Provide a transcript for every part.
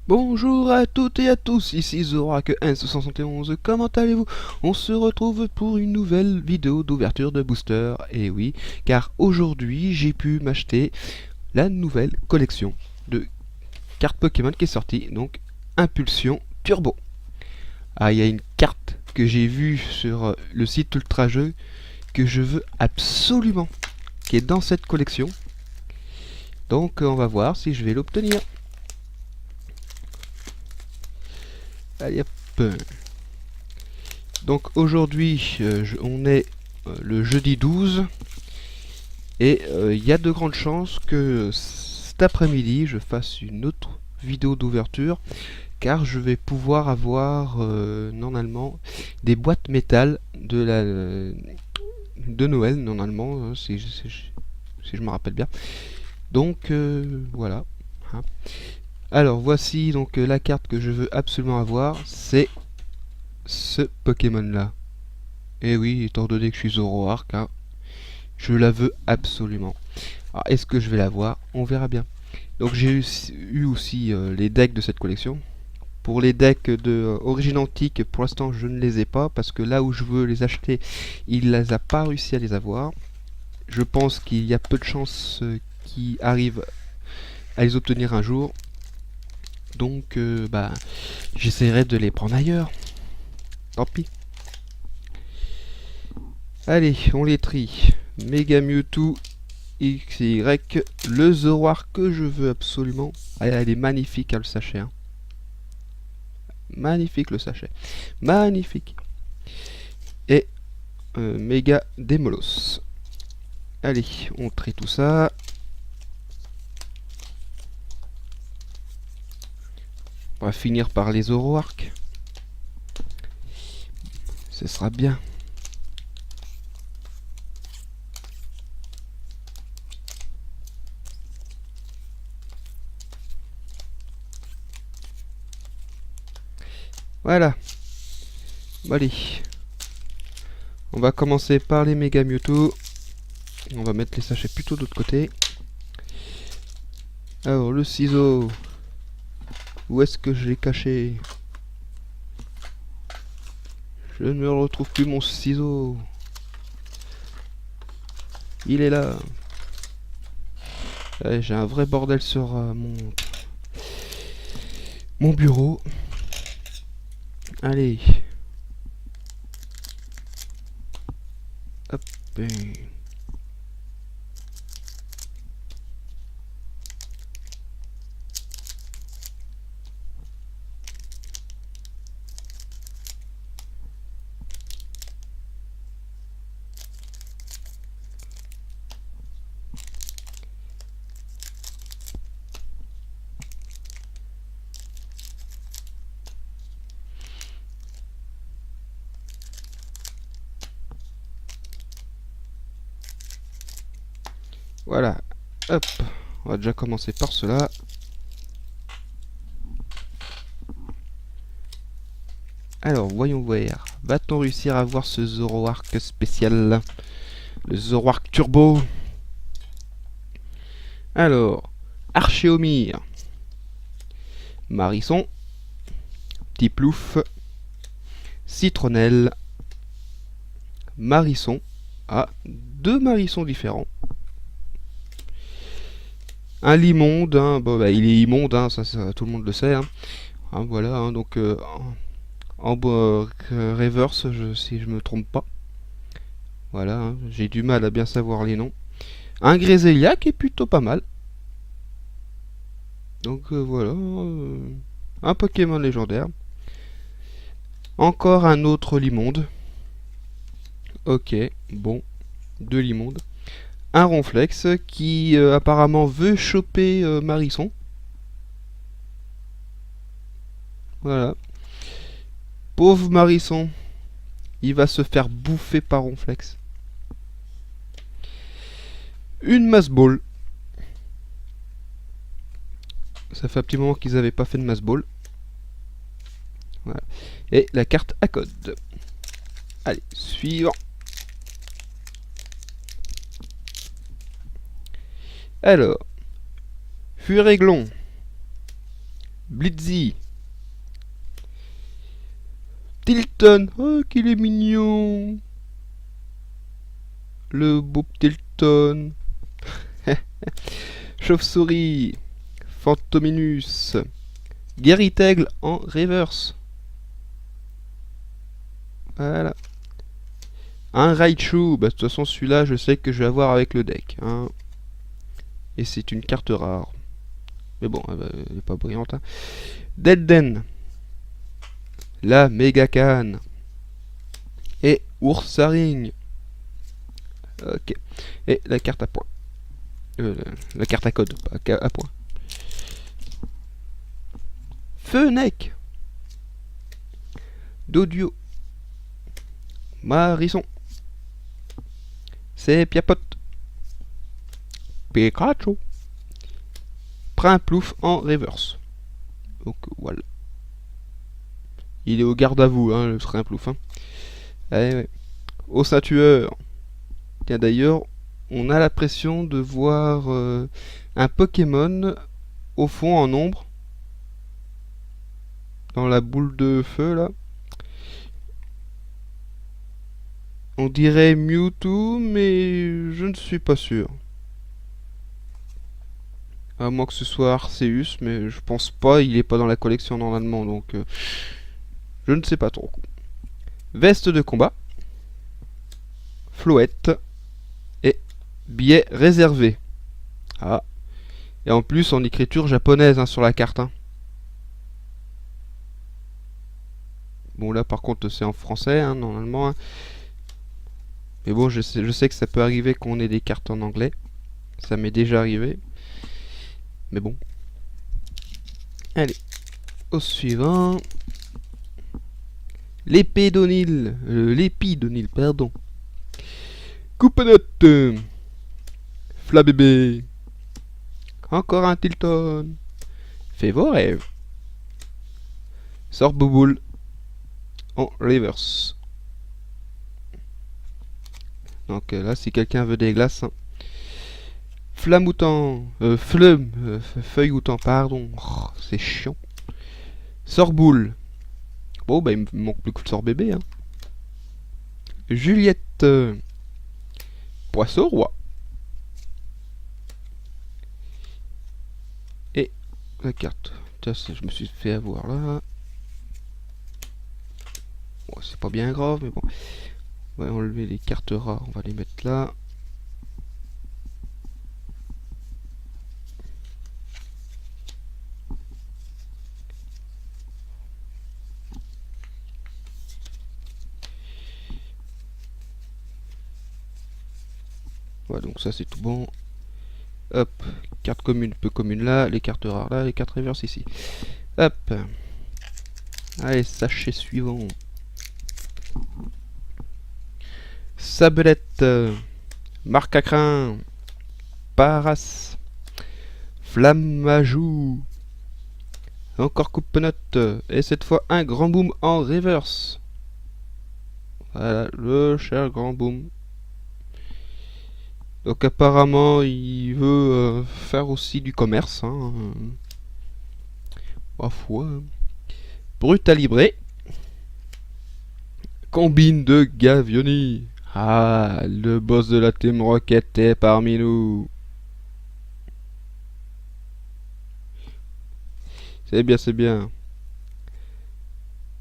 Bonjour à toutes et à tous, ici Zorak N671, comment allez-vous? On se retrouve pour une nouvelle vidéo d'ouverture de booster, et oui, car aujourd'hui j'ai pu m'acheter la nouvelle collection de cartes Pokémon qui est sortie, donc Impulsion Turbo. Ah, il y a une carte que j'ai vue sur le site Ultra Jeux que je veux absolument, qui est dans cette collection, donc on va voir si je vais l'obtenir. Allez hop. Donc aujourd'hui on est le jeudi 12 et il y a de grandes chances que cet après-midi je fasse une autre vidéo d'ouverture car je vais pouvoir avoir normalement des boîtes métal de Noël normalement si je me rappelle bien. Donc voilà. Hein. Alors voici donc la carte que je veux absolument avoir, c'est ce Pokémon là. Et oui, étant donné que je suis Zoroark, hein, je la veux absolument. Alors, est-ce que je vais l'avoir? On verra bien. Donc j'ai eu aussi les decks de cette collection. Pour les decks de Origine Antique, pour l'instant je ne les ai pas, parce que là où je veux les acheter, il ne les a pas réussi à les avoir. Je pense qu'il y a peu de chances qu'ils arrivent à les obtenir un jour. Donc j'essaierai de les prendre ailleurs. Tant pis. Allez, on les trie. Mega Mewtwo, XY, le Zoroark que je veux absolument. Elle est magnifique, hein, le sachet. Hein. Magnifique le sachet. Magnifique. Et Méga Démolos. Allez, on trie tout ça. On va finir par les Zoroark. Ce sera bien. Voilà. Bon, allez. On va commencer par les Mega Mewtwo. On va mettre les sachets plutôt de l'autre côté. Alors, le ciseau. Où est-ce que je l'ai caché? Je ne me retrouve plus mon ciseau. Il est là. Ouais, j'ai un vrai bordel sur mon bureau. Allez. Hop. Voilà. Hop. On va déjà commencer par cela. Alors, voyons voir. Va-t-on réussir à avoir ce Zoroark spécial? Le Zoroark Turbo. Alors, Archéomir. Marisson. Petit Plouf. Citronnelle. Marisson. Ah, deux Marissons différents. Un Limonde, hein. Bon, bah, il est immonde, hein, ça, tout le monde le sait. Hein. Hein, voilà, hein, donc en reverse, si je me trompe pas. Voilà, hein, j'ai du mal à bien savoir les noms. Un Grésélia qui est plutôt pas mal. Donc voilà, un Pokémon légendaire. Encore un autre Limonde. Ok, bon, deux Limondes. Un Ronflex qui apparemment veut choper Marisson. Voilà. Pauvre Marisson, il va se faire bouffer par Ronflex. Une Mass Ball. Ça fait un petit moment qu'ils n'avaient pas fait de Mass Ball. Voilà. Et la carte à code. Allez, suivant. Alors, Furéglon, Blitzy. Tilton. Oh, qu'il est mignon. Le beau Tilton. Chauve-souris. Fantominus. Guéritaigle en reverse. Voilà. Un Raichu. Bah, de toute façon, celui-là, je sais que je vais avoir avec le deck. Hein. Et c'est une carte rare. Mais bon, elle n'est pas brillante. Hein. Delden. La Mégacane. Et Ursaring. Ok. Et la carte à points. La carte à code, pas à points. Fenech. Dodio. Marisson. C'est Piapote. Pikachu. Primplouf en reverse. Donc voilà. Il est au garde à vous, hein, le Primplouf. Hein. Allez, ouais. Osatueur. Tiens, d'ailleurs, on a l'impression de voir un Pokémon au fond en ombre. Dans la boule de feu là. On dirait Mewtwo, mais je ne suis pas sûr. À moins que ce soit Arceus, mais je pense pas, il est pas dans la collection normalement, donc je ne sais pas trop. Veste de combat, Floette et billet réservé. Ah. Et en plus en écriture japonaise hein, sur la carte. Hein. Bon là par contre c'est en français hein, normalement. Hein. Mais bon je sais que ça peut arriver qu'on ait des cartes en anglais. Ça m'est déjà arrivé. Mais bon. Allez. Au suivant. L'épidonil, pardon. Coupenote. Flabébé. Encore un Tilton. Fais vos rêves. Sorbouboule. En reverse. Donc là, si quelqu'un veut des glaces. Hein. Flamoutant. Feuilloutant, pardon. Oh, c'est chiant. Sorboule. Bon, bah il me manque plus que le Sorbébé. Hein. Juliette. Poisson roi. Et la carte. Tiens, je me suis fait avoir là. Bon, c'est pas bien grave, mais bon. On va enlever les cartes rares, on va les mettre là. Voilà, donc ça c'est tout bon. Hop, carte commune, peu commune là, les cartes rares là, les cartes reverse ici. Hop. Allez, sachet suivant. Sablette. Marc à crin. Paras. Flammajou. Encore coupe-note. Et cette fois un grand boom en reverse. Voilà, le cher grand boom. Donc apparemment il veut faire aussi du commerce. Hein. Parfois. Brutalibré. Combine de Gavioni. Ah, le boss de la Team Rocket est parmi nous. C'est bien, c'est bien.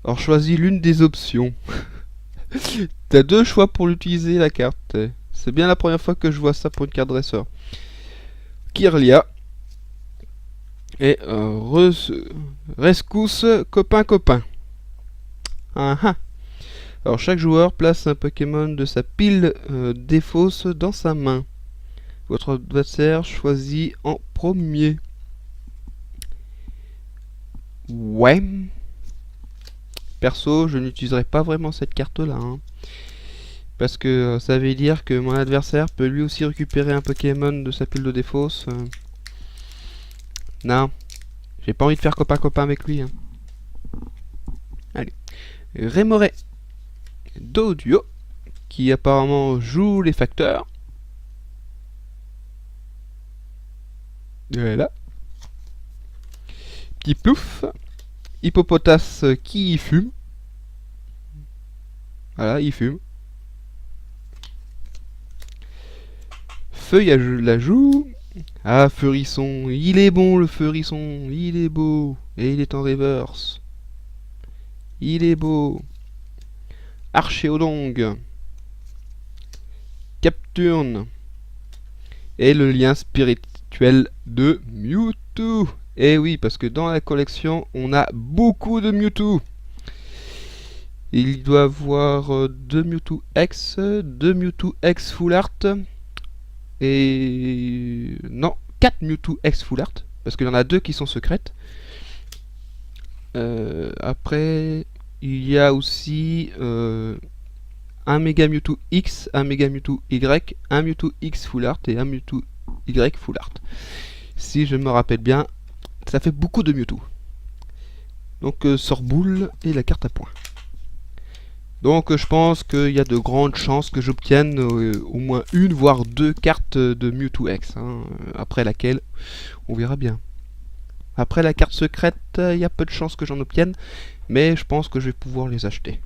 Alors choisis l'une des options. T'as deux choix pour l'utiliser la carte. C'est bien la première fois que je vois ça pour une carte dresseur. Kirlia. Et Rescousse copain. Ah ah. Alors chaque joueur place un Pokémon de sa pile défausse dans sa main. Votre adversaire choisit en premier. Ouais. Perso, je n'utiliserai pas vraiment cette carte-là. Hein. Parce que ça veut dire que mon adversaire peut lui aussi récupérer un Pokémon de sa pile de défausse. Non. J'ai pas envie de faire copain avec lui. Hein. Allez. Rémoret. Dodio. Qui apparemment joue les facteurs. Voilà. Petit plouf. Hippopotas qui fume. Voilà, il fume. Feuille à la joue. Ah, Feurisson. Il est bon, le Feurisson. Il est beau. Et il est en reverse. Il est beau. Archéodongue. Capturne. Et le lien spirituel de Mewtwo. Et oui, parce que dans la collection, on a beaucoup de Mewtwo. Il doit avoir 2 Mewtwo X, 2 Mewtwo X Full Art. Et... non, 4 Mewtwo X Full Art. Parce qu'il y en a 2 qui sont secrètes. Après, il y a aussi... un Mega Mewtwo X, un Mega Mewtwo Y, un Mewtwo X Full Art et un Mewtwo Y Full Art. Si je me rappelle bien, ça fait beaucoup de Mewtwo. Donc sort boule et la carte à points. Donc je pense qu'il y a de grandes chances que j'obtienne au moins une voire 2 cartes de Mewtwo X. Hein, après laquelle, on verra bien. Après la carte secrète, il y a peu de chances que j'en obtienne. Mais je pense que je vais pouvoir les acheter.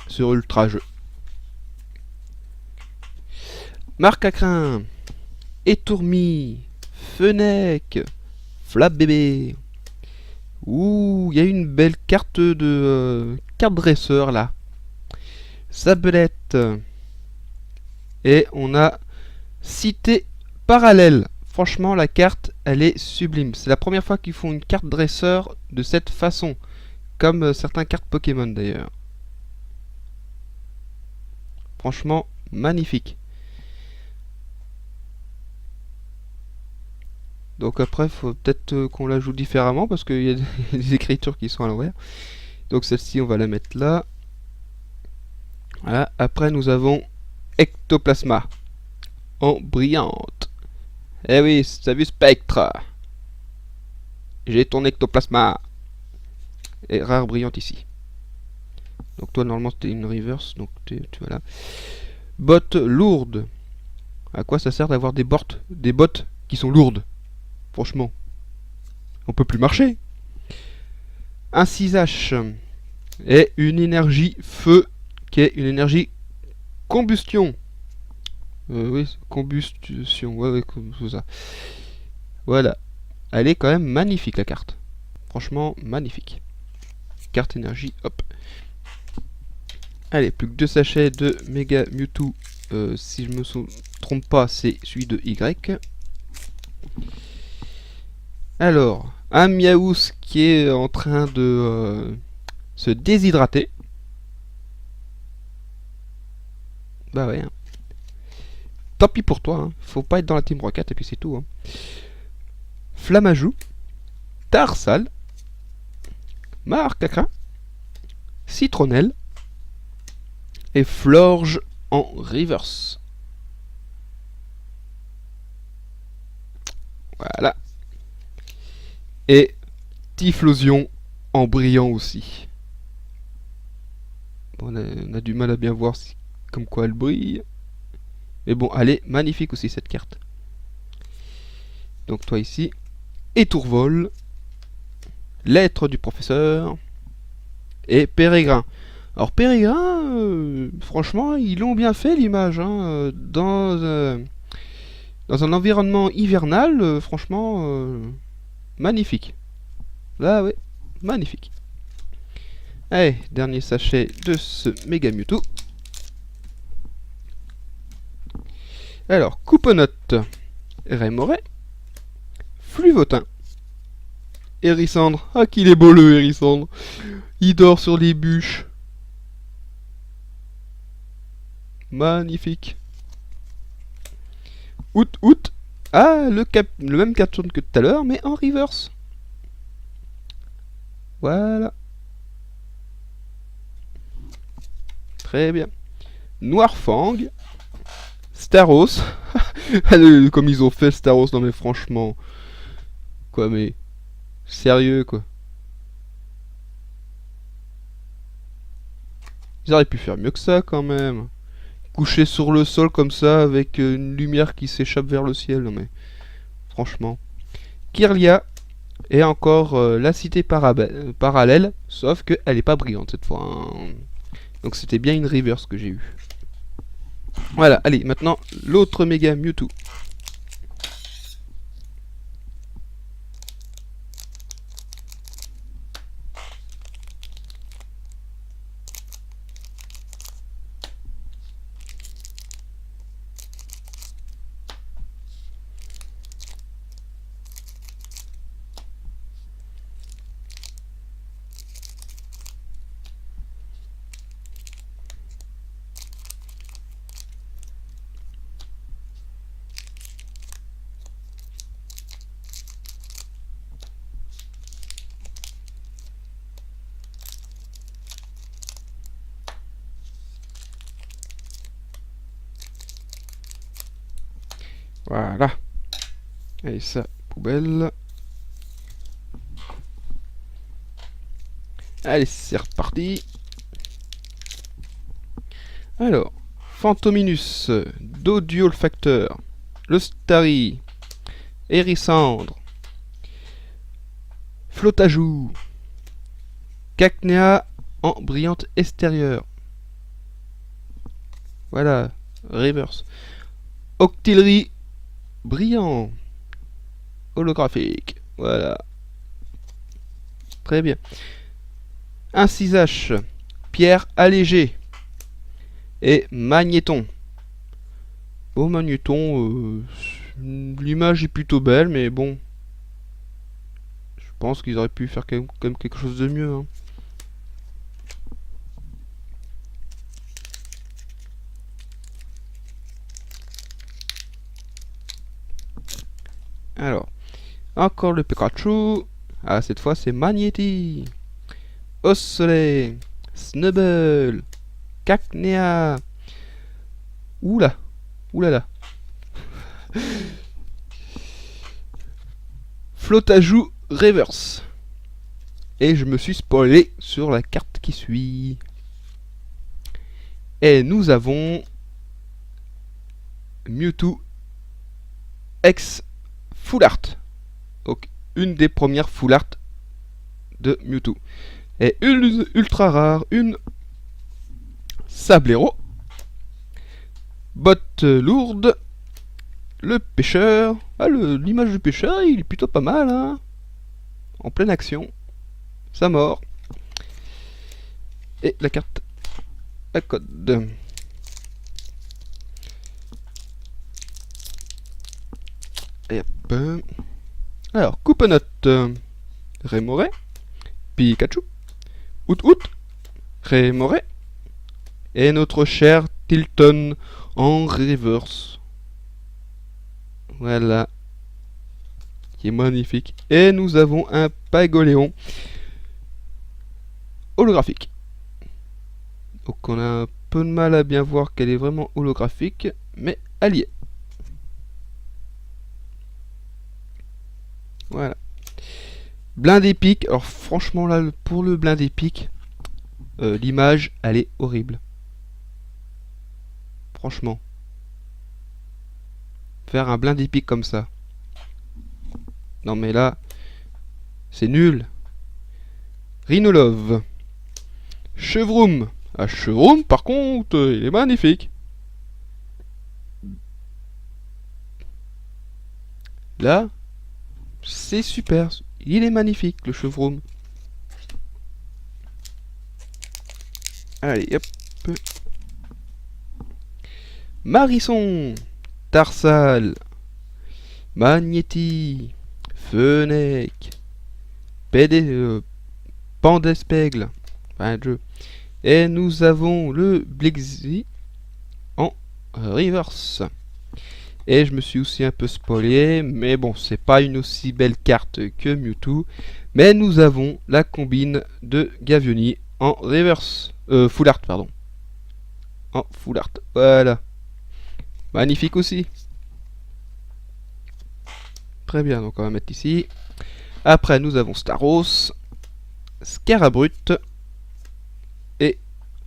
Sur Ultra Jeu. Marc à crin, Étourmi, Fenech, Flap bébé. Ouh, il y a une belle carte de carte dresseur là. Sabelette. Et on a Cité parallèle. Franchement, la carte, elle est sublime. C'est la première fois qu'ils font une carte dresseur de cette façon. Comme certaines cartes Pokémon d'ailleurs. Franchement, magnifique. Donc après, il faut peut-être qu'on la joue différemment parce qu'il y a des écritures qui sont à l'envers. Donc celle-ci, on va la mettre là. Voilà. Après, nous avons Ectoplasma en brillante. Eh oui, t'as vu Spectre? J'ai ton Ectoplasma. Et rare brillante ici. Donc toi, normalement, c'était une reverse. Donc tu vois là. Bottes lourdes. À quoi ça sert d'avoir des bottes qui sont lourdes? Franchement, on peut plus marcher. Un 6H et une énergie feu qui est une énergie combustion. Oui, combustion. Ouais, c'est ça. Voilà. Elle est quand même magnifique la carte. Franchement, magnifique. Carte énergie, hop. Allez, plus que 2 sachets de Mega Mewtwo. Si je me trompe pas, c'est celui de Y. Alors, un Miaous qui est en train de se déshydrater. Bah ouais. Hein. Tant pis pour toi. Hein. Faut pas être dans la Team Rocket et puis c'est tout. Hein. Flamajou. Tarsal. Marcacrin. Citronnelle. Et Florge en reverse. Voilà. Et Typhlosion en brillant aussi. Bon, on a du mal à bien voir comme quoi elle brille. Mais bon, elle est magnifique aussi cette carte. Donc toi ici. Étourvol. Lettre du professeur. Et Pérégrin. Alors Pérégrin, franchement, ils l'ont bien fait l'image. Hein, dans un environnement hivernal, franchement... magnifique. Là, ouais, magnifique. Allez, dernier sachet de ce Mega Mewtwo. Alors, Couponote, Rémoret, Fluvotin, Hérissandre. Ah, qu'il est beau le Hérissandre. Il dort sur les bûches. Magnifique. Out. Ah, le même capture que tout à l'heure, mais en reverse. Voilà. Très bien. Noirfang. Staros. Comme ils ont fait Staros, non mais franchement. Quoi, mais... sérieux, quoi. Ils auraient pu faire mieux que ça, quand même. Couché sur le sol comme ça, avec une lumière qui s'échappe vers le ciel, non mais... franchement. Kirlia, Et encore la cité parallèle, sauf qu'elle n'est pas brillante cette fois. Hein. Donc c'était bien une reverse que j'ai eu. Voilà, allez, maintenant l'autre méga Mewtwo. Voilà. Allez, ça, poubelle. Allez, c'est reparti. Alors, Phantominus, Dodiolfacteur, le Starry, Hérissandre, Flotajou, Cacnea en brillante extérieure. Voilà, reverse. Octillerie, brillant, holographique. Voilà. Très bien. Un 6H, pierre allégée. Et Magnéton. Bon, Magnéton, l'image est plutôt belle, mais bon. Je pense qu'ils auraient pu faire quand même quelque chose de mieux. Hein. Alors, encore le Pikachu. Ah, cette fois c'est Magnéti. Osselet. Snubble. Cacnea. Oula. Oulala. Flotajou Reverse. Et je me suis spoilé sur la carte qui suit. Et nous avons Mewtwo X Full Art. Donc une des premières Full Art de Mewtwo. Et une ultra rare, une Sablero. Botte lourde. Le pêcheur. Ah, l'image du pêcheur, il est plutôt pas mal, hein. En pleine action. Ça mord. Et la carte. La code. Et hop. Alors, Couponote. Rémoré. Pikachu. Out. Rémoré. Et notre cher Tilton en reverse. Voilà. Qui est magnifique. Et nous avons un Pagoléon holographique. Donc on a un peu de mal à bien voir qu'elle est vraiment holographique, mais elle y est. Voilà. Blind épique. Alors franchement là, pour le blind épique, l'image, elle est horrible. Franchement. Faire un blind épique comme ça. Non mais là, c'est nul. Rhinolove. Chevroom. Ah, Chevroom, par contre, il est magnifique. Là, c'est super. Il est magnifique, le Chevroom. Allez, hop. Marisson. Tarsal. Magnéti. Fenech. Pandespègle. Enfin, jeu. Et nous avons le Blixie en reverse. Et je me suis aussi un peu spoilé, mais bon, c'est pas une aussi belle carte que Mewtwo. Mais nous avons la combine de Gavioni en reverse. Full art, pardon. En full art. Voilà. Magnifique aussi. Très bien, donc on va mettre ici. Après, nous avons Staros, Scarabrut et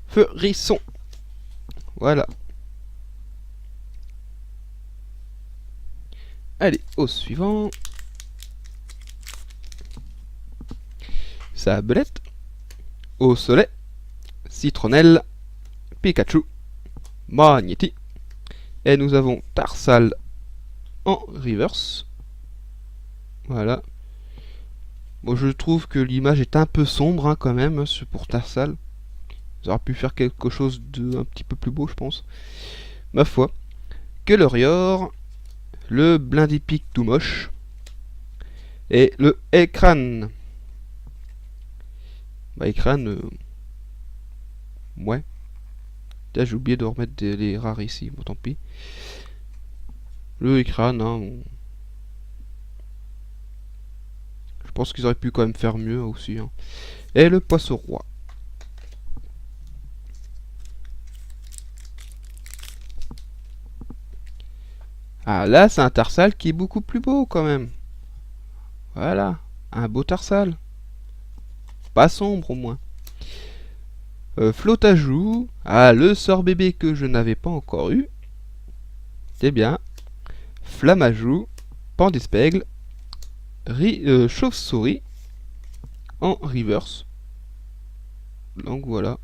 Feurisson. Voilà. Allez, au suivant. Sablette, Au Soleil, Citronnelle, Pikachu, Magnéti. Et nous avons Tarsal en reverse. Voilà. Bon, je trouve que l'image est un peu sombre hein, quand même, hein, pour Tarsal. Ils auraient pu faire quelque chose de un petit peu plus beau, je pense. Ma foi. Colorior, le Blindipic tout moche, et le Écran. Bah, Écran, ouais. J'ai oublié de remettre les rares ici, bon tant pis. Le Écran, hein, je pense qu'ils auraient pu quand même faire mieux aussi. Hein. Et le Poisson Roi. Ah là, c'est un Tarsal qui est beaucoup plus beau quand même. Voilà, un beau Tarsal. Pas sombre au moins. Flotajou. Ah, le sort bébé que je n'avais pas encore eu. C'est bien. Flamajou. Pandespègle. Chauve-souris. En reverse. Donc voilà.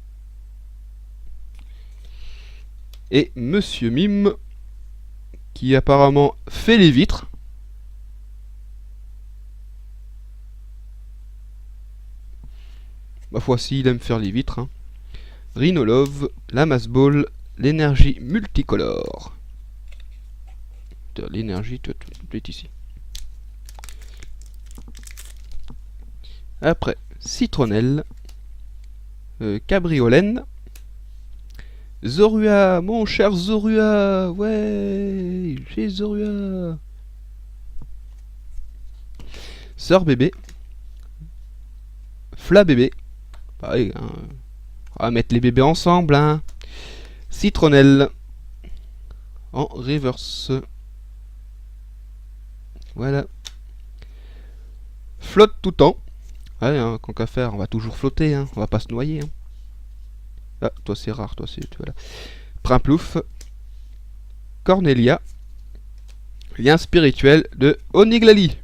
Et Monsieur Mime. Qui apparemment fait les vitres. Ma foi, si, il aime faire les vitres. Hein. Rhinolove, la Mass Ball, l'énergie multicolore. L'énergie, tout est ici. Après, Citronnelle, Cabriolène, Zorua, mon cher Zorua, ouais, j'ai Zorua. Sœur bébé, Fla bébé, pareil, hein. On va mettre les bébés ensemble, hein. Citronnelle, en reverse. Voilà. Flotte tout le temps. Ouais, hein, qu'à faire, on va toujours flotter, hein. On va pas se noyer. Hein. Ah, toi c'est rare, toi c'est... Voilà. Primplouf. Cornelia. Lien spirituel de Oniglali.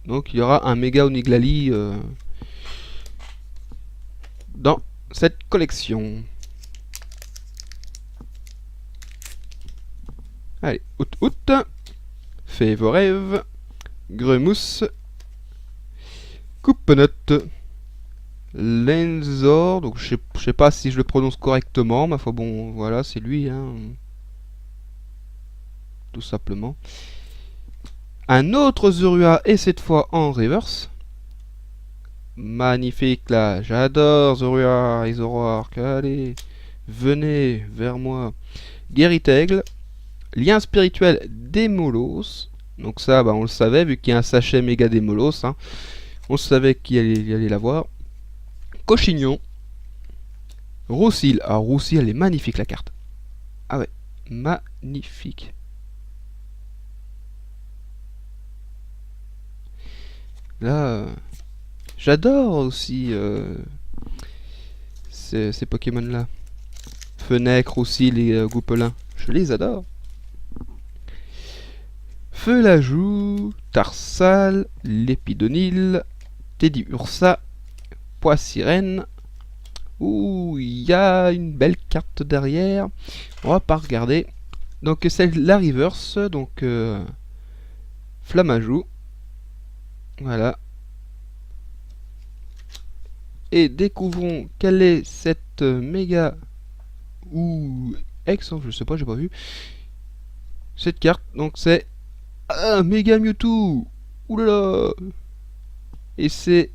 Donc il y aura un méga Oniglali dans cette collection. Allez, out. Fais vos rêves. Gremousse. Coupenot. Lenzor. Donc je sais pas si je le prononce correctement. Ma foi, bon, voilà, c'est lui. Hein. Tout simplement. Un autre Zorua, et cette fois en reverse. Magnifique là, j'adore Zorua et Zoroark. Allez, venez vers moi. Guéritaigle. Lien spirituel d'Emolos. Donc ça, bah, on le savait, vu qu'il y a un sachet méga d'Emolos. Hein. On savait qu'il allait l'avoir. Cochignon. Roussil. Alors Roussil, elle est magnifique la carte. Ah ouais, magnifique. Là, j'adore aussi ces Pokémon-là. Fenech, Roussil et Goupelin. Je les adore. Feulajou, Tarsal, Lépidonil, Teddy Ursa, Poissirène. Ouh, il y a une belle carte derrière. On va pas regarder. Donc c'est la reverse, donc Flamajou. Voilà. Et découvrons quelle est cette méga ou ex, je sais pas, j'ai pas vu. Cette carte, donc c'est un méga Mewtwo. Oulala. Et c'est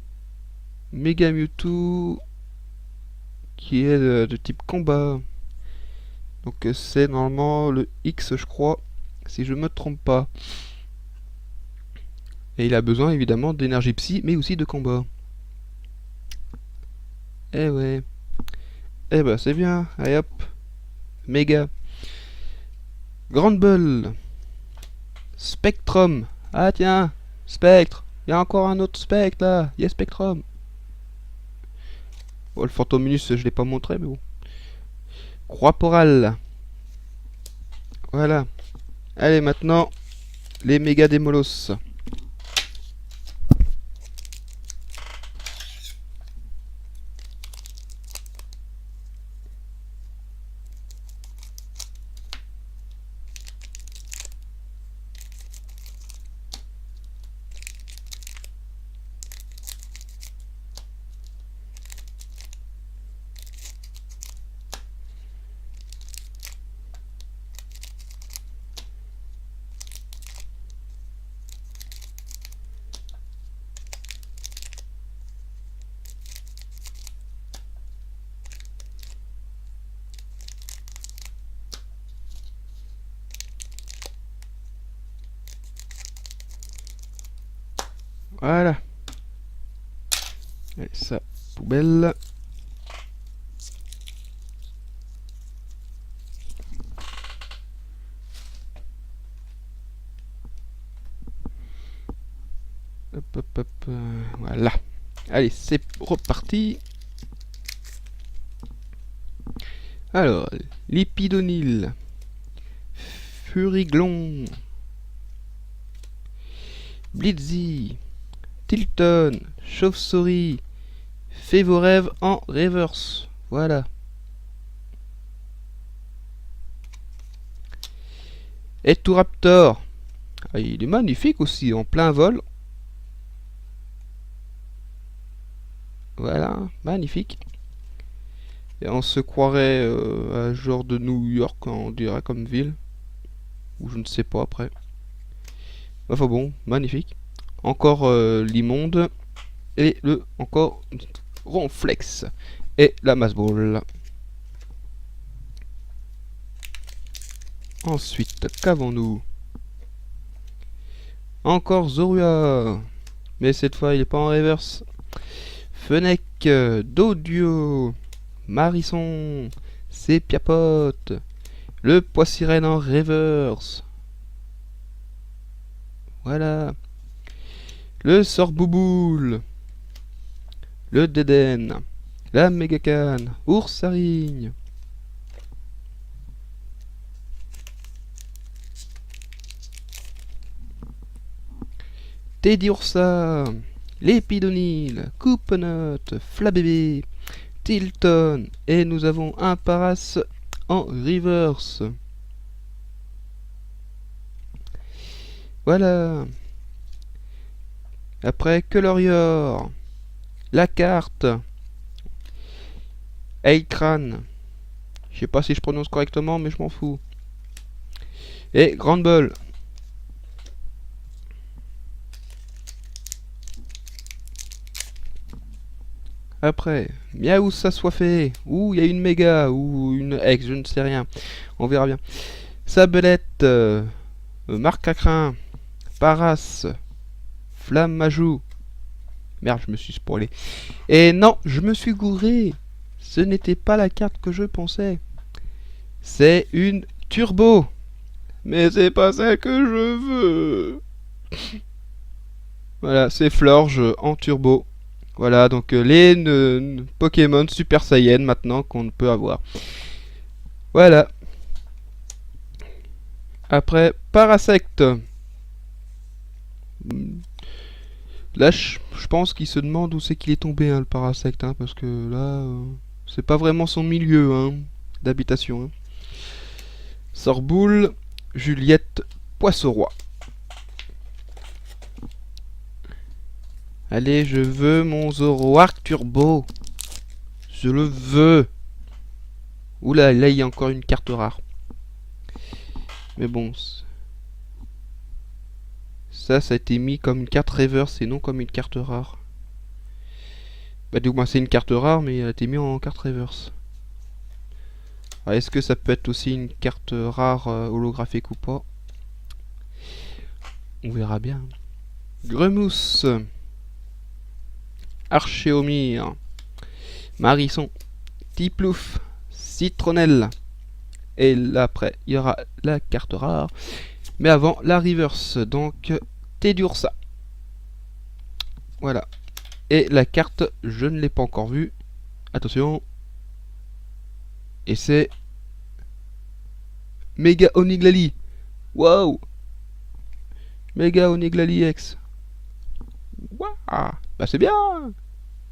méga Mewtwo qui est de type combat. Donc c'est normalement le X, je crois, si je me trompe pas. Et il a besoin évidemment d'énergie psy, mais aussi de combat. Eh ouais. Eh ben c'est bien. Allez hop. Méga. Grande Bull. Spectrum. Ah tiens. Spectre. Il y a encore un autre spectre là. Il y a Spectrum. Bon, le Fantominus, je l'ai pas montré, mais bon. Croix-Porale. Voilà. Allez, maintenant, les méga démolos. Voilà. Allez, ça, poubelle. Hop, hop, hop. Voilà. Allez, c'est reparti. Alors, Lipidonil, Furiglon, Blitzy, Tilton, Chauve-souris, fais vos rêves en reverse. Voilà. Et tout Raptor. Ah, il est magnifique aussi, en plein vol. Voilà, magnifique. Et on se croirait à un genre de New York, on dirait comme ville. Ou je ne sais pas après. Enfin bon, magnifique. Encore l'immonde. Et le encore Ronflex. Et la Massball. Ensuite, qu'avons-nous? Encore Zorua. Mais cette fois, il n'est pas en reverse. Fennec, Dodio, Marisson, Sépiapote, le Poissirène en reverse. Voilà. Le Sorbouboule, le Déden, la Mégacane, Oursarigne. Teddy Ursa, Lépidonil, Coupenot, Flabébé, Tilton, et nous avons un Paras en reverse. Voilà. Après, Colorior, la carte, Eitran, je sais pas si je prononce correctement, mais je m'en fous. Et Grand Ball. Après, Miaou Assoiffé, ou il y a une méga, ou une ex, je ne sais rien. On verra bien. Sabelette, Marc Cacrin, Paras, Flamme Majou. Merde, je me suis spoilé. Et non, je me suis gouré. Ce n'était pas la carte que je pensais. C'est une turbo. Mais c'est pas celle que je veux. Voilà, c'est Florge en turbo. Voilà, donc les Pokémon Super Saiyan maintenant qu'on peut avoir. Voilà. Après, Parasect. Là, je pense qu'il se demande où c'est qu'il est tombé, hein, le Parasect, hein, parce que là, c'est pas vraiment son milieu hein, d'habitation. Hein. Sorboule, Juliette, Poisson-Roi. Allez, je veux mon Zoroark Turbo. Je le veux. Oula, là, il y a encore une carte rare. Mais bon. Ça a été mis comme une carte reverse et non comme une carte rare. Bah, du moins, c'est une carte rare, mais elle a été mise en carte reverse. Est-ce que ça peut être aussi une carte rare holographique ou pas? On verra bien. Gremousse. Archéomir, Marisson, Tiplouf, Citronnelle. Et là après, il y aura la carte rare. Mais avant, la reverse. Donc, Tedursa. Voilà. Et la carte, je ne l'ai pas encore vue. Attention. Et c'est Méga Oniglali. Waouh. Méga Oniglali X. Waouh. Bah c'est bien.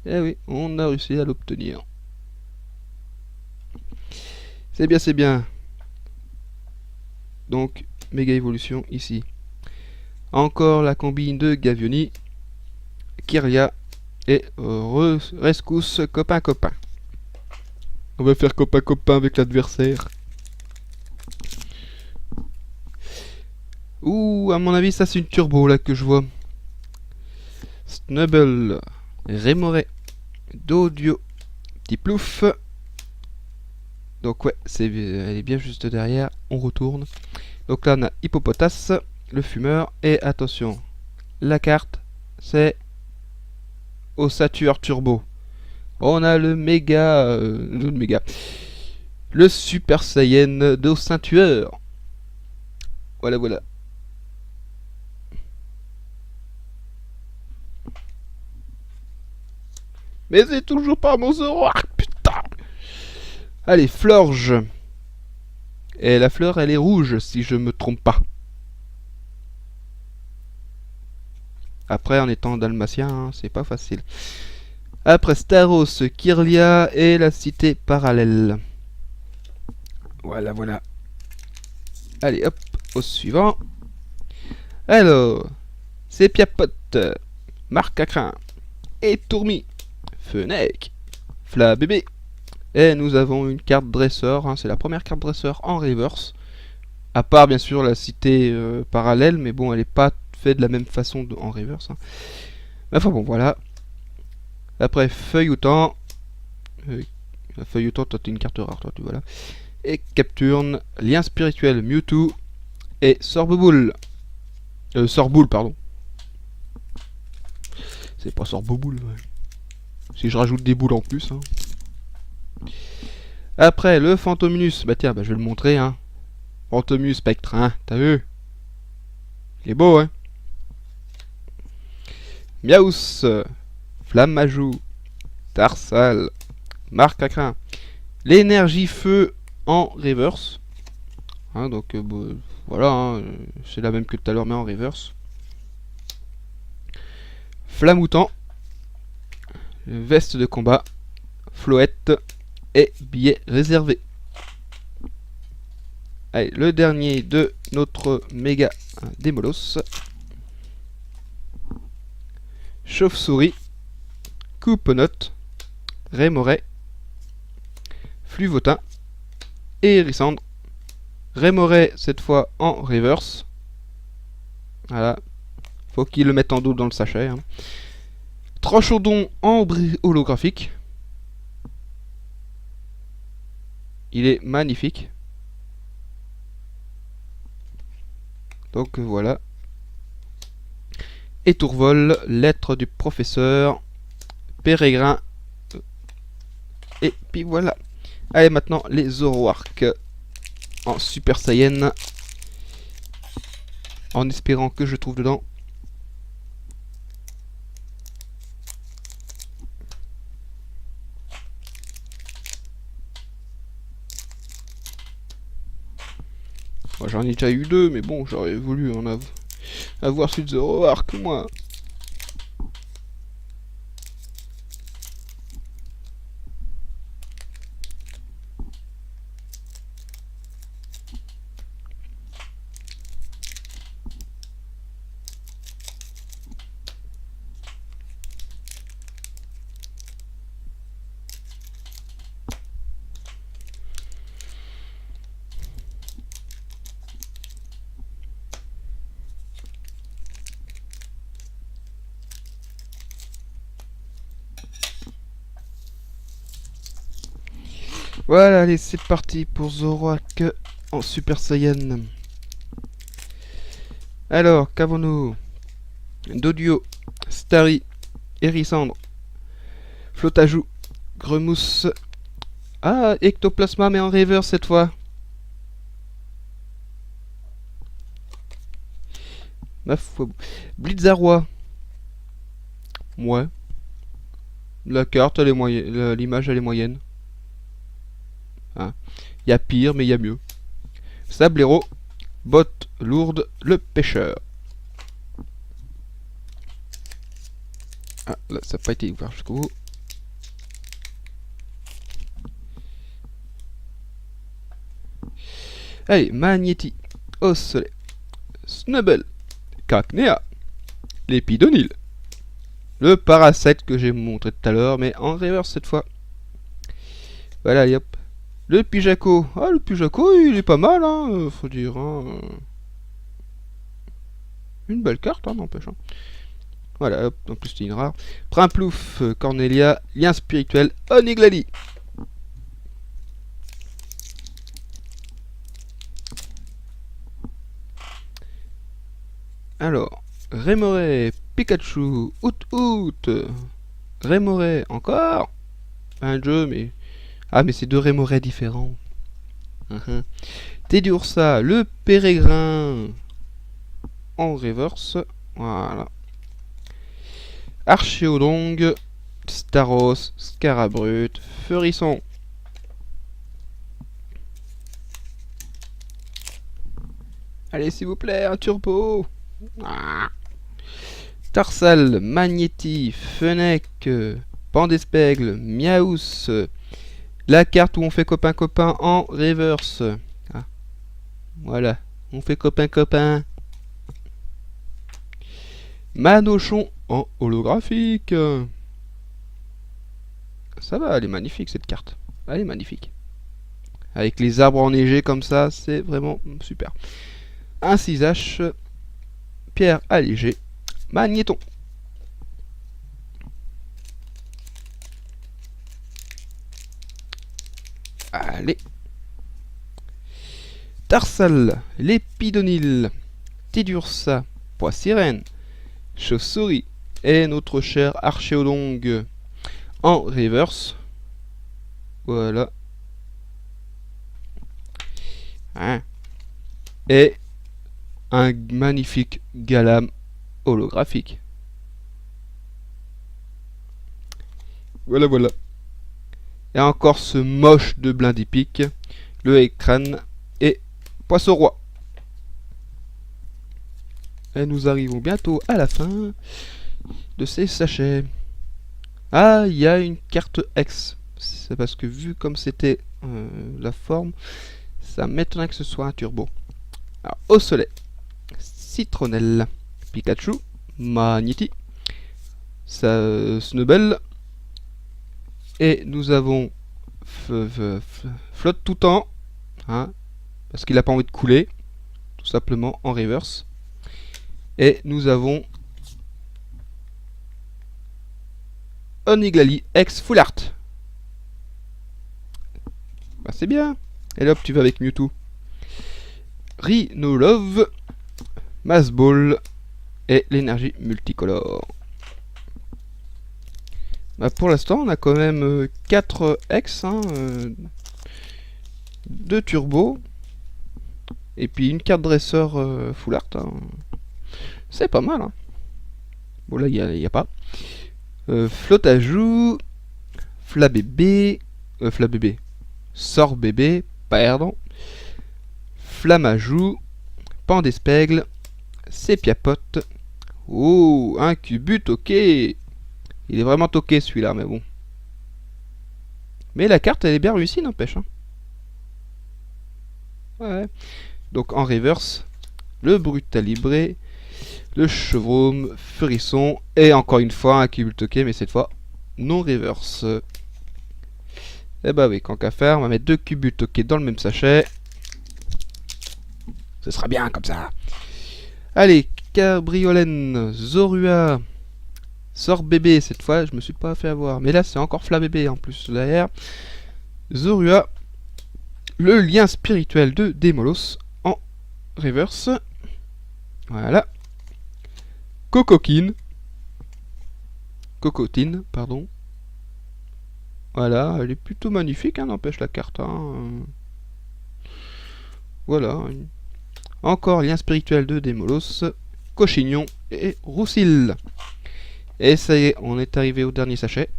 Eh oui, on a réussi à l'obtenir. C'est bien, c'est bien. Donc, méga évolution ici. Encore la combine de Gavioni, Kyria et Rescousse copain-copain. On va faire copain-copain avec l'adversaire. Ouh, à mon avis, ça c'est une turbo là que je vois. Snubble, Rémoré, Dodio, Tiplouf. Donc ouais, elle est bien juste derrière. On retourne. Donc là on a Hippopotas, le fumeur. Et attention, la carte, c'est ossature turbo. On a le méga... le Super Saiyan d'ossature. Voilà, voilà. Mais c'est toujours pas mon Zoroark, putain. Allez, Florge. Et la fleur, elle est rouge, si je me trompe pas. Après, en étant dalmatien, hein, c'est pas facile. Après Staros, Kirlia et la cité parallèle. Voilà, voilà. Allez, hop, au suivant. Alors, c'est Piapote, Marc Cacrin, et Tourmi, Fennec, Fla bébé. Et nous avons une carte dresseur, hein, c'est la première carte dresseur en reverse. À part bien sûr la cité parallèle, mais bon, elle n'est pas faite de la même façon en reverse. Hein. Enfin bon, voilà. Après, Feuilleton. Feuilleton, toi t'es une carte rare, toi, tu vois là. Et Capturne, Lien spirituel Mewtwo et Sorboboule. Sorboule, pardon. C'est pas Sorboboule. Ouais. Si je rajoute des boules en plus. Hein. Après, le Phantominus. Bah tiens, bah, je vais le montrer. Hein. Phantominus Spectre, hein. T'as vu? Il est beau, hein. Miaus, Flammajou, Tarsal, Marc Cacrin. L'énergie feu en reverse. Hein, donc bon, voilà, hein, c'est la même que tout à l'heure mais en reverse. Flamoutant, veste de combat, Floette et billet réservé. Allez, le dernier de notre méga Démolos. Chauve-souris, Coupe-note, Rémoret, Fluvotin et Hérissandre. Rémoret cette fois en reverse. Voilà. Faut qu'il le mette en dos dans le sachet. Hein. Trochaudon en holographique. Il est magnifique. Donc voilà. Et Tourvol, lettre du professeur, Pérégrin. Et puis voilà. Allez maintenant les Zoroark en Super Saiyan. En espérant que je trouve dedans. Bon, j'en ai déjà eu deux, mais bon, j'aurais voulu en avoir sur Zoroark, moi. Voilà, allez, c'est parti pour Zoroark en Super Saiyan. Alors, qu'avons-nous? Dodio, Starry, Hérissandre, Flotajou, Gremousse. Ah, Ectoplasma, mais en reverse cette fois. Ma foi. Blitzarois. Ouais. La carte, elle est moyenne. L'image, elle est moyenne. Hein. Y a pire, mais il y a mieux. Sablero, Botte lourde, le pêcheur. Ah, là, ça n'a pas été ouvert jusqu'au bout. Allez, Magnéti, Osselet, Snubble, Cacnea, l'Épidonil, le Parasite que j'ai montré tout à l'heure, mais en reverse cette fois. Voilà, allez hop. Le Pijaco. Ah, le Pijaco, il est pas mal, hein, faut dire. Hein. Une belle carte, hein, n'empêche. Hein. Voilà, hop, en plus c'est une rare. Primplouf, Cornelia, Lien spirituel, Oniglali. Alors, Rémoret, Pikachu, Out, Rémoret, encore un jeu, mais... Ah, mais c'est deux Rémorets différents. Teddiursa, le pérégrin en reverse. Voilà. Archéodongue, Staros, Scarabrut, Feurisson. Allez, s'il vous plaît, un turbo. Ah. Tarsal, Magnéti, Fennec, Pandespègle, Miaous. La carte où on fait copain-copain en reverse. Ah. Voilà, on fait copain-copain. Manochon en holographique. Ça va, elle est magnifique cette carte. Elle est magnifique. Avec les arbres enneigés comme ça, c'est vraiment super. Un 6H, pierre allégée, magnéton. Allez. Tarsal, l'épidonyle, Teddiursa, pois sirène, chauve-souris et notre cher Archéodongue en reverse. Voilà. Hein. Et un magnifique Galam holographique. Voilà, voilà. Et encore ce moche de blind épique, le écran et Poisson Roi. Et nous arrivons bientôt à la fin de ces sachets. Ah, il y a une carte X. C'est parce que vu comme c'était la forme, ça m'étonnerait que ce soit un turbo. Alors, au soleil, Citronnelle, Pikachu, Magnéti, Snubble, et nous avons Flotte tout temps, hein, parce qu'il n'a pas envie de couler, tout simplement en reverse. Et nous avons Oniglali ex Full Art. Bah c'est bien. Et là, tu vas avec Mewtwo. Rhinolove, Massball et l'énergie multicolore. Bah pour l'instant, on a quand même 4 X, hein, 2 turbos, et puis une carte dresseur full art. Hein. C'est pas mal. Hein. Bon, là, il n'y a pas. Flotajou, Flabébé, Flabébé, Sorbébé, pardon, Flamajou, Pandespègle, Sépiapote. Oh, un Cubut, ok. Il est vraiment toqué celui-là, mais bon. Mais la carte, elle est bien réussie, n'empêche. Hein. Ouais. Donc en reverse, le Brutalibré, le Chevrome, Feurisson, et encore une fois un Cubut toqué, mais cette fois non reverse. Et bah oui, tant qu'à faire, on va mettre 2 Cubut toqués dans le même sachet. Ce sera bien comme ça. Allez, Cabriolène, Zorua, Sorbébé, cette fois je me suis pas fait avoir. Mais là c'est encore Flabébé en plus derrière. Zorua, le lien spirituel de Démolos en reverse. Voilà. Cocotine, pardon. Voilà, elle est plutôt magnifique, hein, n'empêche la carte. Hein. Voilà. Encore lien spirituel de Démolos, Cochignon et Roussil. Et ça y est, on est arrivé au dernier sachet.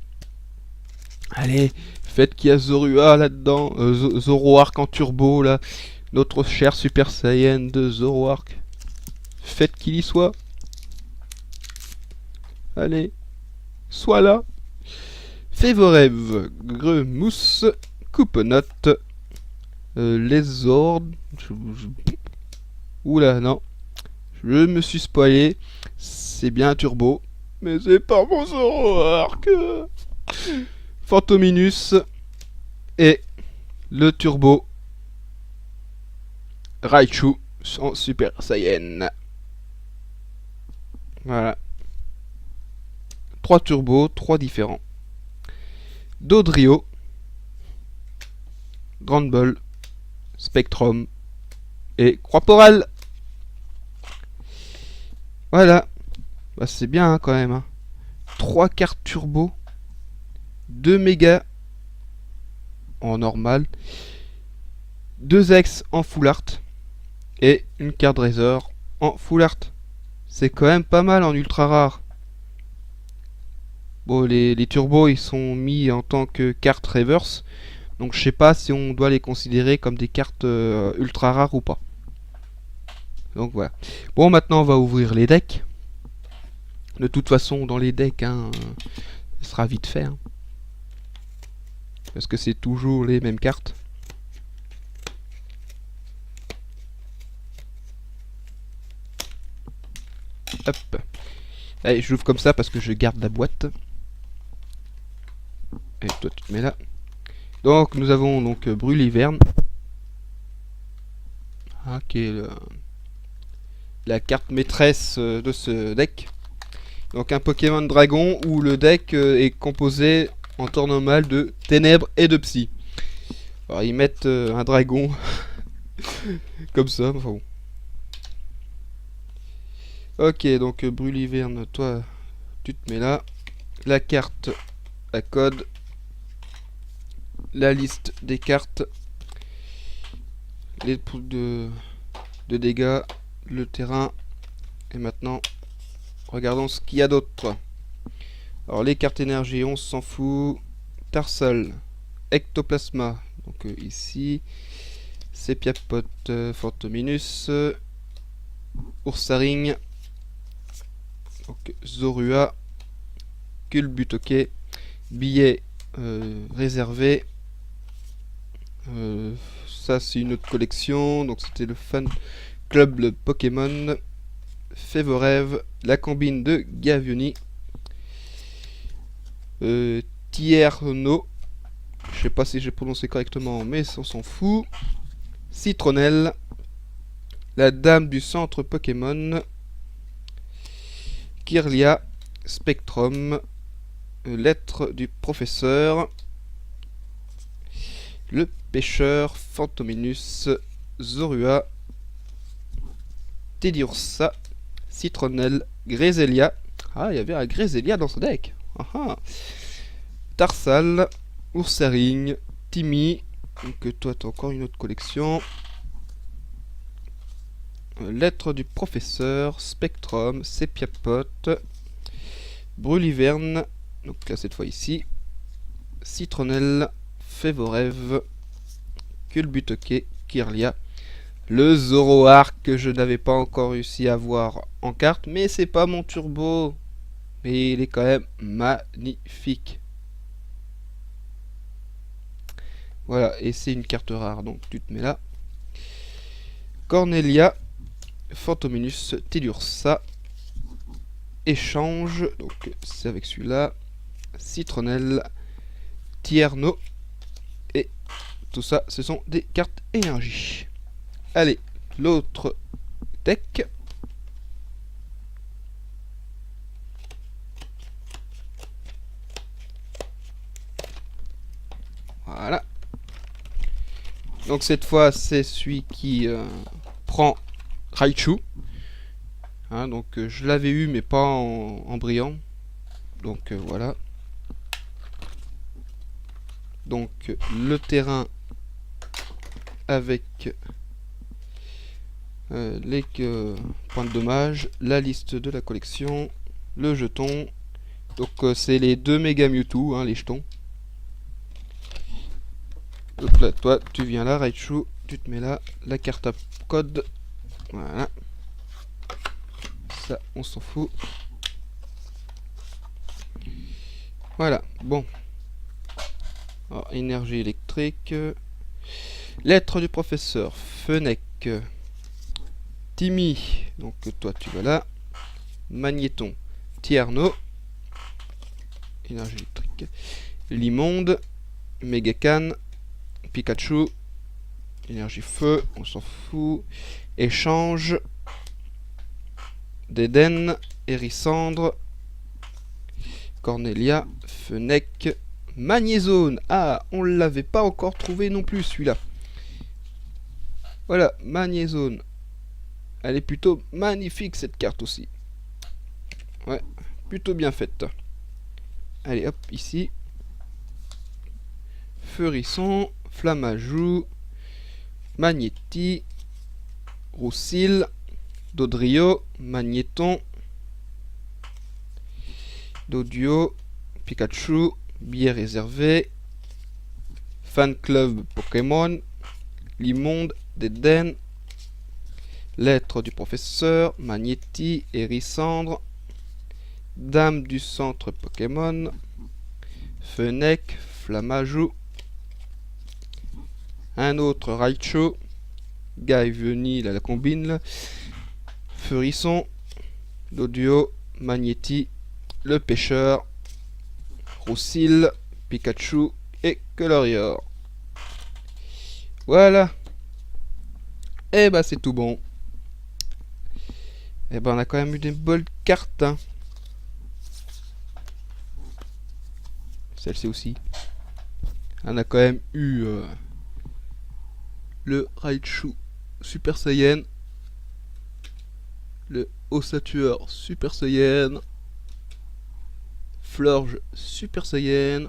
Allez, faites qu'il y a Zorua là-dedans, Zoroark en turbo là, notre cher Super Saiyan de Zoroark. Faites qu'il y soit. Allez, sois là. Fais vos rêves, Gremousse, Coupe-Note, Lézord. Oula, non. Je me suis spoilé. C'est bien un turbo. Mais c'est pas mon Zoroark. Fantominus. Et le turbo Raichu en Super Saiyan. Voilà. 3 turbos, 3 différents. Dodrio, Grand Ball, Spectrum et Croix-Porale. Voilà. Bah, c'est bien hein, quand même. Hein. 3 cartes turbo. 2 mégas en normal, 2 ex en full art et une carte Razer en full art. C'est quand même pas mal en ultra rare. Bon, les turbos ils sont mis en tant que carte reverse, donc je sais pas si on doit les considérer comme des cartes ultra rares ou pas. Donc voilà. Bon, maintenant on va ouvrir les decks. De toute façon, dans les decks, ce sera vite fait. Parce que c'est toujours les mêmes cartes. Hop. Allez, je l'ouvre comme ça parce que je garde la boîte. Et toi, tu te mets là. Donc, nous avons donc Brûle-Hiverne. Qui est la carte maîtresse de ce deck. Donc un Pokémon Dragon où le deck est composé en temps normal de Ténèbres et de Psy. Alors ils mettent un dragon comme ça, enfin bon. Ok, donc Brûle-Hiverne, toi tu te mets là. La carte à code. La liste des cartes. Les poules de dégâts. Le terrain. Et maintenant, regardons ce qu'il y a d'autre. Alors les cartes énergie, on s'en fout. Tarsal, Ectoplasma, donc ici. Sepiapot, Fantominus, Ursaring, donc Zorua, Culbutoke, billet réservé. Ça c'est une autre collection, donc c'était le fan club le Pokémon. Févorève, la combine de Gavioni. Tierno, je sais pas si j'ai prononcé correctement, mais on s'en fout. Citronnelle, la dame du centre Pokémon. Kirlia, Spectrum, lettre du professeur. Le pêcheur, Fantominus, Zorua, Teddiursa, Citronnelle, Gréselia. Ah, il y avait un Gréselia dans ce deck. Tarsal, Ursaring, Timmy. Donc toi t'as encore une autre collection. Lettre du professeur, Spectrum, Sepiapot, Brûle-Hiverne. Donc là cette fois ici. Citronnelle, Févorève, Culbutoke, Kirlia. Le Zoroark que je n'avais pas encore réussi à voir en carte, mais c'est pas mon turbo. Mais il est quand même magnifique. Voilà, et c'est une carte rare, donc tu te mets là. Cornelia, Fantominus, Teddiursa, Échange, donc c'est avec celui-là. Citronnelle, Tierno, et tout ça, ce sont des cartes énergie. Allez, l'autre deck. Voilà. Donc cette fois, c'est celui qui prend Raichu. Donc je l'avais eu, mais pas en brillant. Donc voilà. Donc le terrain avec les points de dommage, la liste de la collection, le jeton. Donc c'est les 2 méga Mewtwo, les jetons. Donc là, toi, tu viens là, Raichu, tu te mets là, la carte à code. Voilà. Ça, on s'en fout. Voilà, bon. Alors, énergie électrique. Lettre du professeur, Fennec. Timmy, donc toi tu vas là. Magnéton, Tierno. Énergie électrique. Limonde, Megacan, Pikachu, énergie feu, on s'en fout. Échange, Déden, Hérissandre, Cornelia, Fennec, Magnézone. Ah, on l'avait pas encore trouvé non plus celui-là. Voilà, Magnézone. Elle est plutôt magnifique cette carte aussi. Ouais, plutôt bien faite. Allez hop, ici. Feurisson, Flammajou, Magnéti, Roussil, Dodrio, Magnéton, Dodio, Pikachu, billet réservé, Fan Club Pokémon, Limonde, Dédenne, Lettre du professeur, Magnéti, Hérissandre, Dame du centre Pokémon, Fennec, Flammajou, un autre Raichu, Gaiveni, la combine, là. Feurisson, Dodio, Magnéti, le pêcheur, Roussil, Pikachu et Colorior. Voilà. Et bah c'est tout bon. Et ben on a quand même eu des bonnes cartes. Hein. Celle-ci aussi. On a quand même eu le Raichu Super Saiyan, le Ossatueur Super Saiyan, Florge Super Saiyan,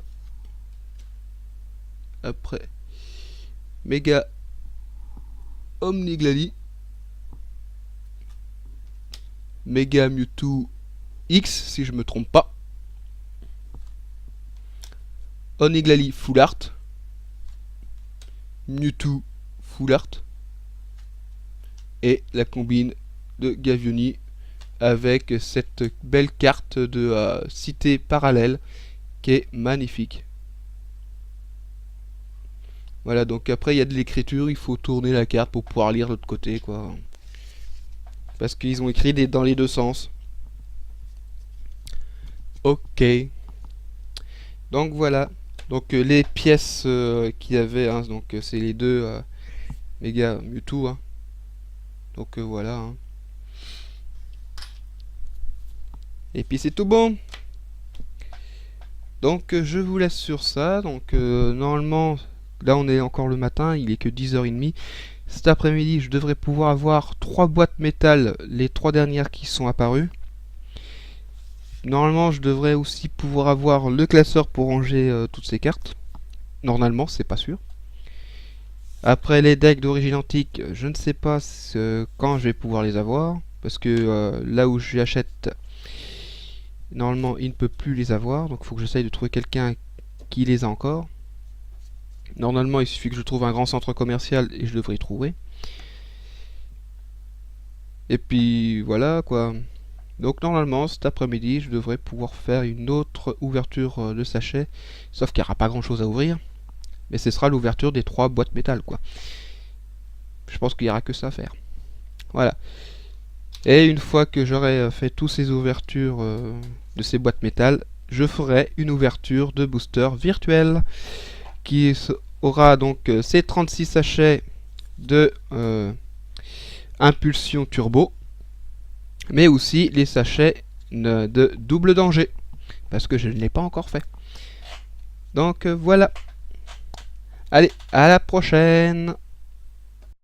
après Mega Omniglali, Mega Mewtwo X si je me trompe pas, Oniglali Full Art, Mewtwo Full Art, et la combine de Gavioni avec cette belle carte de cité parallèle qui est magnifique. Voilà, donc après il y a de l'écriture, il faut tourner la carte pour pouvoir lire l'autre côté, quoi. Parce qu'ils ont écrit dans les deux sens. Ok. Donc voilà. Donc les pièces qu'il y avait, hein, donc c'est les deux Mega Mewtwo. Hein. Donc voilà. Hein. Et puis c'est tout bon. Donc je vous laisse sur ça. Donc normalement, là on est encore le matin, il est que 10h30. Cet après-midi, je devrais pouvoir avoir 3 boîtes métal, les 3 dernières qui sont apparues. Normalement, je devrais aussi pouvoir avoir le classeur pour ranger toutes ces cartes. Normalement, c'est pas sûr. Après les decks d'origine antique, je ne sais pas quand je vais pouvoir les avoir. Parce que là où j'achète, normalement, il ne peut plus les avoir. Donc il faut que j'essaye de trouver quelqu'un qui les a encore. Normalement, il suffit que je trouve un grand centre commercial et je devrais y trouver. Et puis voilà quoi. Donc normalement, cet après-midi, je devrais pouvoir faire une autre ouverture de sachet. Sauf qu'il n'y aura pas grand-chose à ouvrir. Mais ce sera l'ouverture des 3 boîtes métal quoi. Je pense qu'il n'y aura que ça à faire. Voilà. Et une fois que j'aurai fait toutes ces ouvertures de ces boîtes métal, je ferai une ouverture de booster virtuel qui aura donc ces 36 sachets de impulsion turbo, mais aussi les sachets de double danger, parce que je ne l'ai pas encore fait. Donc voilà. Allez, à la prochaine!